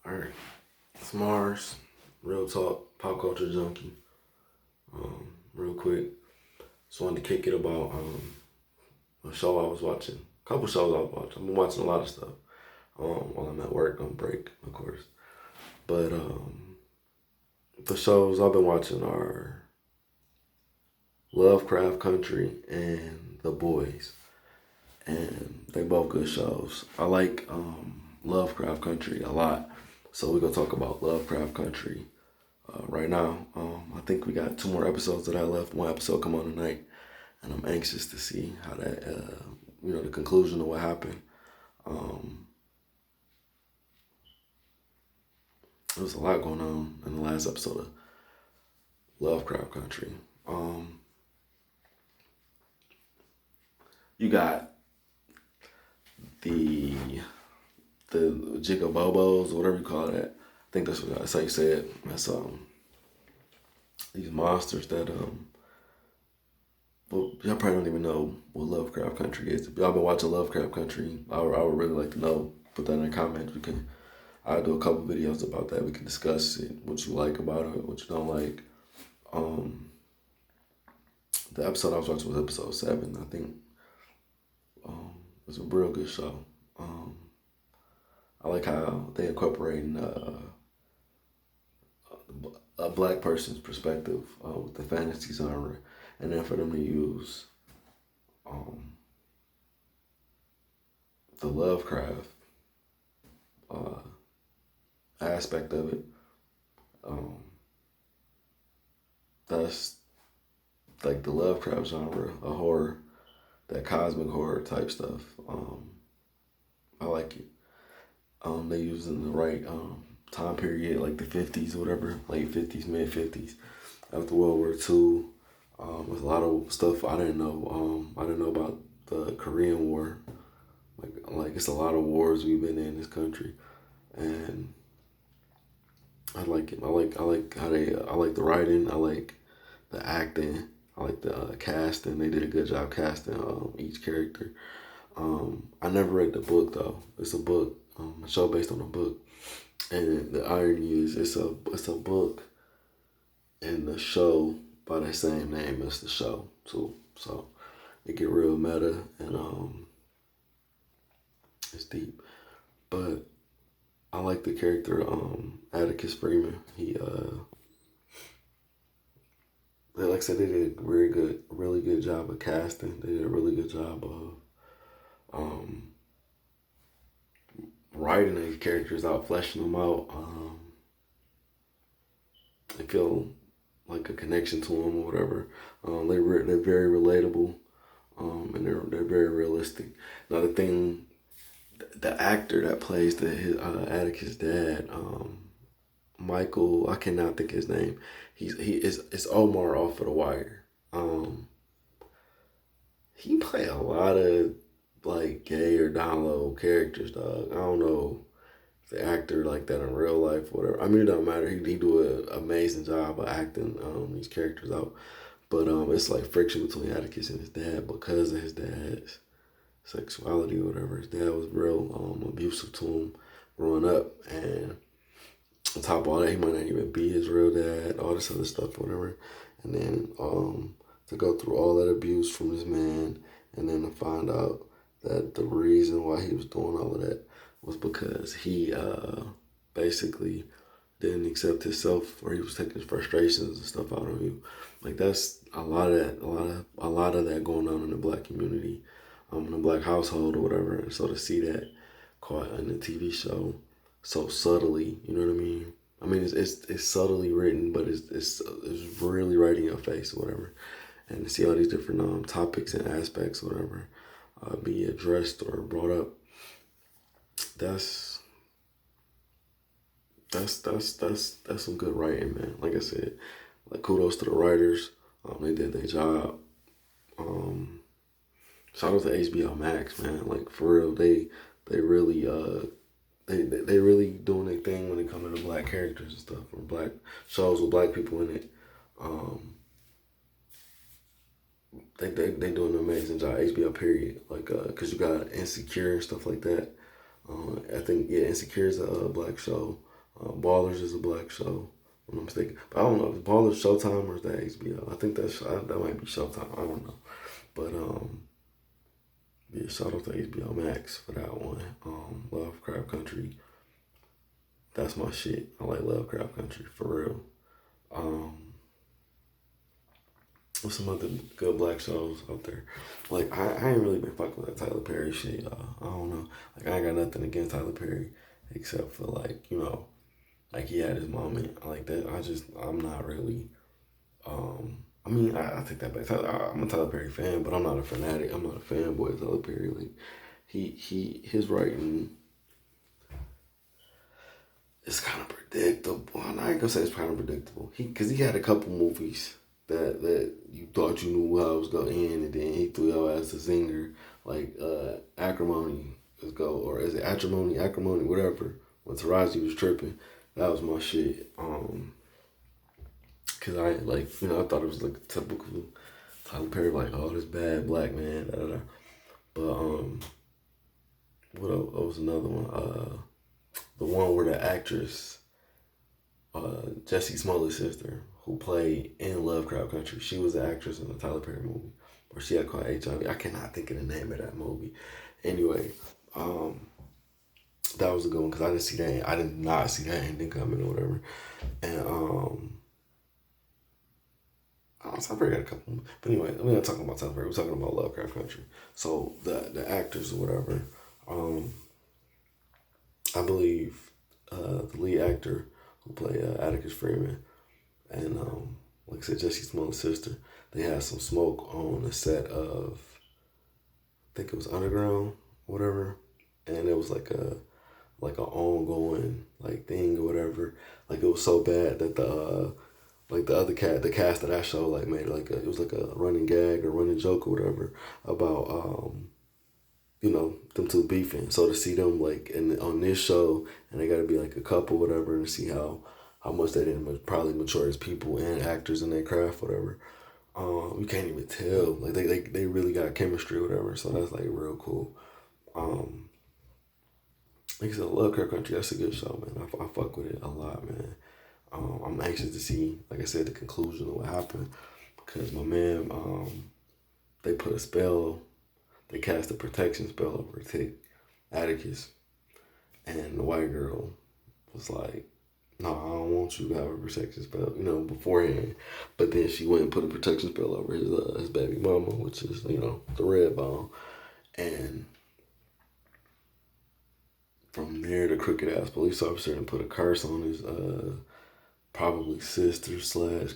Alright, it's Mars, real talk, pop culture junkie. Real quick, just wanted to kick it about a show I was watching. A couple shows I was watching. I've been watching a lot of stuff while I'm at work on break, of course. But the shows I've been watching are Lovecraft Country and The Boys, and they both good shows. I like Lovecraft Country a lot, so we're gonna talk about Lovecraft Country right now. I think we got two more episodes that I left. One episode come on tonight, and I'm anxious to see how that, the conclusion of what happened. Um, there was a lot going on in the last episode of Lovecraft Country. You got the Jigabobos, or whatever you call that. I think that's how you say it. That's these monsters that well, y'all probably don't even know what Lovecraft Country is. If y'all been watching Lovecraft Country, I would really like to know. Put that in the comments. I'll do a couple videos about that. We can discuss it, what you like about it, what you don't like. Um, the episode I was watching was episode 7. I think it was a real good show. I like how they incorporating a black person's perspective with the fantasy genre, and then for them to use um, the Lovecraft aspect of it. Um, that's like the Lovecraft genre, a horror, that cosmic horror type stuff. I like it. They using the right time period, like the 50s, whatever, late 50s, mid 50s, after World War II. With a lot of stuff I didn't know. I didn't know about the Korean War. Like it's a lot of wars we've been in this country, and I like it. I like how they. I like the writing. I like the acting. I like the casting. They did a good job casting each character. I never read the book though. It's a book, a show based on a book, and the irony is it's a book and the show by the same name as the show too. So it get real meta and it's deep. But I like the character Atticus Freeman. He like I said, they did a really good job of casting. They did a really good job of um writing these characters out, fleshing them out. I feel like a connection to them or whatever. They're very relatable, and they're very realistic. Now the actor that plays Atticus' dad, Michael, I cannot think of his name. It's Omar off of The Wire. He played a lot of like gay or down low characters, dog. I don't know the actor like that in real life, or whatever. I mean, it don't matter. He do an amazing job of acting these characters out. But it's like friction between Atticus and his dad because of his dad's sexuality or whatever. His dad was real abusive to him growing up, and on top of all that, he might not even be his real dad. All this other stuff, whatever. And then to go through all that abuse from this man, and then to find out that the reason why he was doing all of that was because he basically didn't accept himself, or he was taking his frustrations and stuff out on you. Like that's a lot of that going on in the black community, in the black household or whatever. And so to see that caught in the TV show so subtly, you know what I mean? I mean it's subtly written, but it's really right in your face or whatever. And to see all these different topics and aspects or whatever be addressed or brought up, that's some good writing, man. Like I said, like kudos to the writers. They did their job. Shout out to HBO Max, man. Like for real, they really they really doing their thing when it comes to black characters and stuff, or black shows with black people in it. They doing an amazing job. HBO period. Like cause you got Insecure and stuff like that. I think Insecure is a black show. Ballers is a black show. If I'm mistaken, but I don't know if Ballers Showtime or is that HBO. I think that might be Showtime. I don't know, but yeah, shout out to HBO Max for that one. Lovecraft Country, that's my shit. I like Lovecraft Country for real. Um, what's some other good black shows out there? Like I ain't really been fucking with that Tyler Perry shit, y'all. I don't know. Like I ain't got nothing against Tyler Perry except for like like he had his moment like that. I'm not really. I mean, I take that back. I'm a Tyler Perry fan, but I'm not a fanatic. I'm not a fanboy of Tyler Perry. Like his writing is kind of predictable. I ain't gonna say it's kind of predictable. Because he had a couple movies that you thought you knew how it was gonna end, and then he threw your ass a zinger like Acrimony is go, or is it Acrimony, whatever. When Taraji was tripping, that was my shit. Cause I I thought it was like a typical Tyler Perry, like, oh, this bad black man, da da da. But what was another one? The one where the actress, Jessie Smollett's sister, who played in Lovecraft Country, she was the actress in the Tyler Perry movie where she had caught HIV. I cannot think of the name of that movie. Anyway, that was a good one because I didn't see that. I did not see that ending coming or whatever. And Tyler Perry got a couple, but anyway, we're not talking about Tyler Perry. We're talking about Lovecraft Country. So the actors or whatever, I believe the lead actor who played Atticus Freeman and like I said, Jessie Smollett's sister, they had some smoke on the set of, I think it was Underground, whatever, and it was like a ongoing like thing or whatever. Like it was so bad that the cast of that show like made it was like a running gag or running joke or whatever about them two beefing. So to see them like on this show and they got to be like a couple whatever and see how much they didn't probably mature as people and actors in their craft whatever. You can't even tell like they really got chemistry or whatever. So that's like real cool. Like I said, Lovecraft Country, that's a good show, man. I fuck with it a lot, man. I'm anxious to see, like I said, the conclusion of what happened because my man, they put a spell, they cast a protection spell over Atticus, and the white girl was like, no, I don't want you to have a protection spell, beforehand. But then she went and put a protection spell over his baby mama, which is, the red bone. And from there, the crooked ass police officer and put a curse on his probably sister /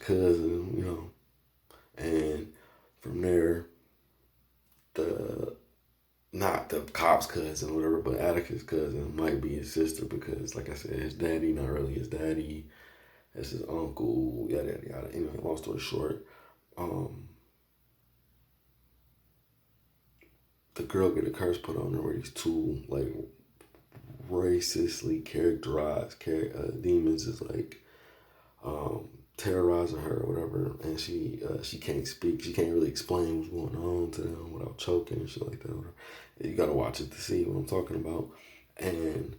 cousin, and from there, not the cop's cousin or whatever, but Atticus' cousin might be his sister because, like I said, his daddy not really his daddy, that's his uncle, yada yada yada. Anyway, long story short, the girl get a curse put on her where these two like racistly characterized demons is like terrorizing her or whatever, and she can't speak. She can't really explain what's going on to them without choking and shit like that. You gotta watch it to see what I'm talking about. And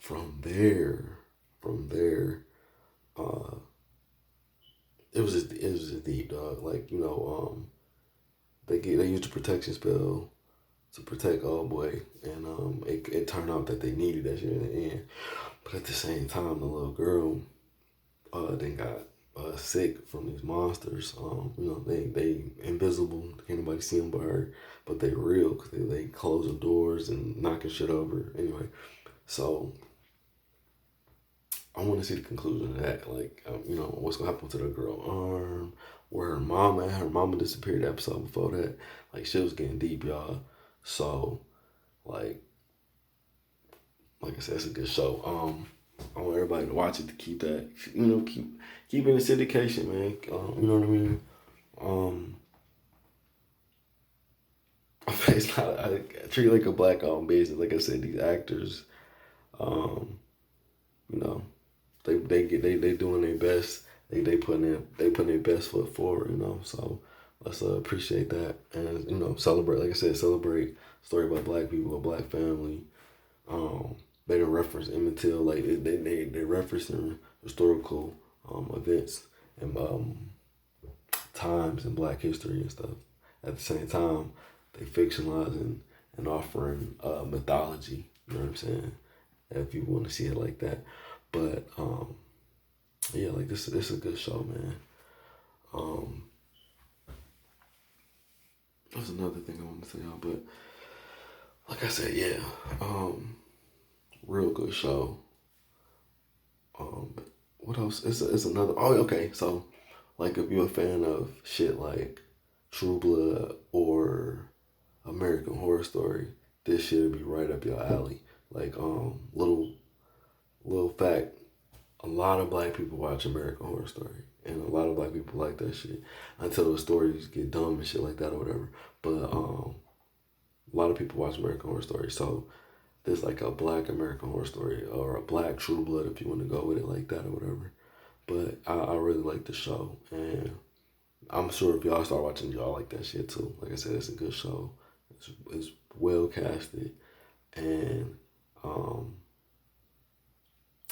from there, it was just deep, dog. Like they used a protection spell to protect old boy, and it turned out that they needed that shit in the end. But at the same time, the little girl then got sick from these monsters. They invisible. Can't nobody see them but her, but they real because they closing doors and knocking shit over. Anyway, so I want to see the conclusion of that. Like, what's gonna happen to the girl arm? Where her mama at? Her mama disappeared the episode before that. Like, shit was getting deep, y'all. So, like I said, it's a good show. I want everybody to watch it to keep that, keep it in syndication, man. You know what I mean? It's not. I treat it like a black-owned business. Like I said, these actors, you know, they doing their best. They putting their best foot forward. So let's appreciate that and celebrate. Like I said, celebrate story about black people, a black family. they don't reference Emmett Till, like they referencing historical events and times in Black history and stuff. At the same time, they fictionalizing and offering mythology. You know what I'm saying? If you want to see it like that, but yeah, like this is a good show, man. That's another thing I want to tell y'all, but like I said, yeah, real good show. What else? It's another. Oh, okay. So, like, if you're a fan of shit like True Blood or American Horror Story, this should be right up your alley. Like, little fact, a lot of Black people watch American Horror Story, and a lot of Black people like that shit until the stories get dumb and shit like that or whatever. But a lot of people watch American Horror Story, so there's like a Black American Horror Story or a Black True Blood if you want to go with it like that or whatever. But I really like the show, and I'm sure if y'all start watching, y'all like that shit too. Like I said, it's a good show. It's well casted, and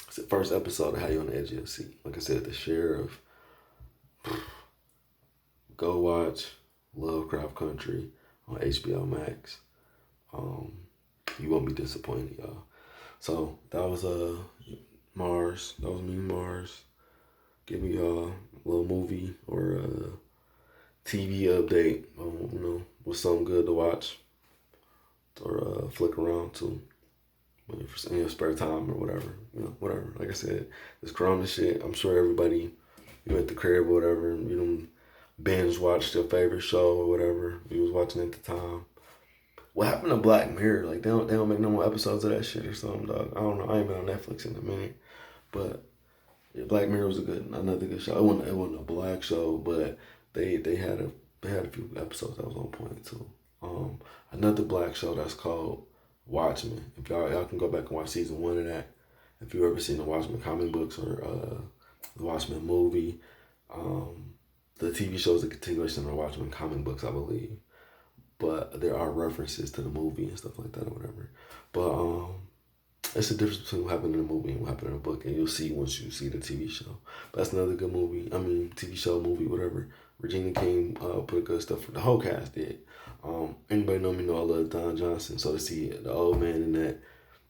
it's the first episode to have you on the edge of your seat. Like I said, the sheriff. Go watch Lovecraft Country on HBO Max. You won't be disappointed, y'all. So that was Mars. That was me, Mars. Giving y'all a little movie or a TV update on, what's something good to watch or flick around to in your spare time or whatever. Whatever. Like I said, this Corona shit, I'm sure everybody, you at the crib or whatever, you know, binge watched your favorite show or whatever you was watching at the time. What happened to Black Mirror? Like they don't make no more episodes of that shit or something, dog. I don't know. I ain't been on Netflix in a minute, but yeah, Black Mirror was another good show. It wasn't a black show, but they had a few episodes that was on point too. Another black show that's called Watchmen. If y'all can go back and watch season 1 of that. If you've ever seen the Watchmen comic books or the Watchmen movie, the TV show is a continuation of the Watchmen comic books, I believe. But there are references to the movie and stuff like that or whatever. But it's the difference between what happened in the movie and what happened in the book, and you'll see once you see the TV show. But that's another good movie. I mean, TV show, movie, whatever. Regina King put good stuff for the whole cast did. Anybody know me know I love Don Johnson, so to see the old man in that,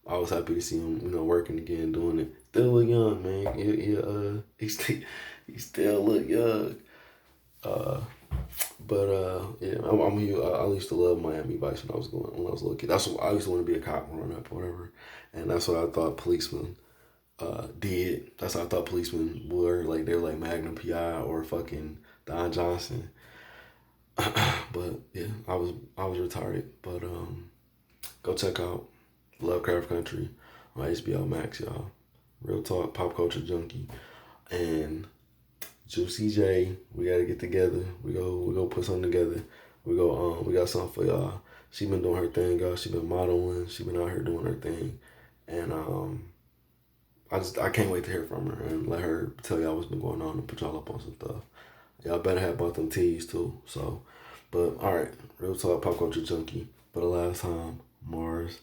I was happy to see him, working again, doing it. Still look young, man. He still look young. Yeah, I used to love Miami Vice when I was a little kid. That's what I used to want to be, a cop growing up or whatever, and that's what I thought policemen did. That's how I thought policemen were. Like they were like Magnum PI or fucking Don Johnson. But yeah, I was retarded. But go check out Lovecraft Country on HBO Max, y'all. Real talk, pop culture junkie, and Juicy J, we gotta get together. We go put something together. We got something for y'all. She been doing her thing, y'all. She been modeling. She been out here doing her thing, and I can't wait to hear from her and let her tell y'all what's been going on and put y'all up on some stuff. Y'all better have both them teas too. So, but all right, real talk, pop culture junkie. For the last time, Mars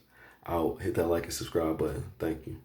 out. Hit that like and subscribe button. Thank you.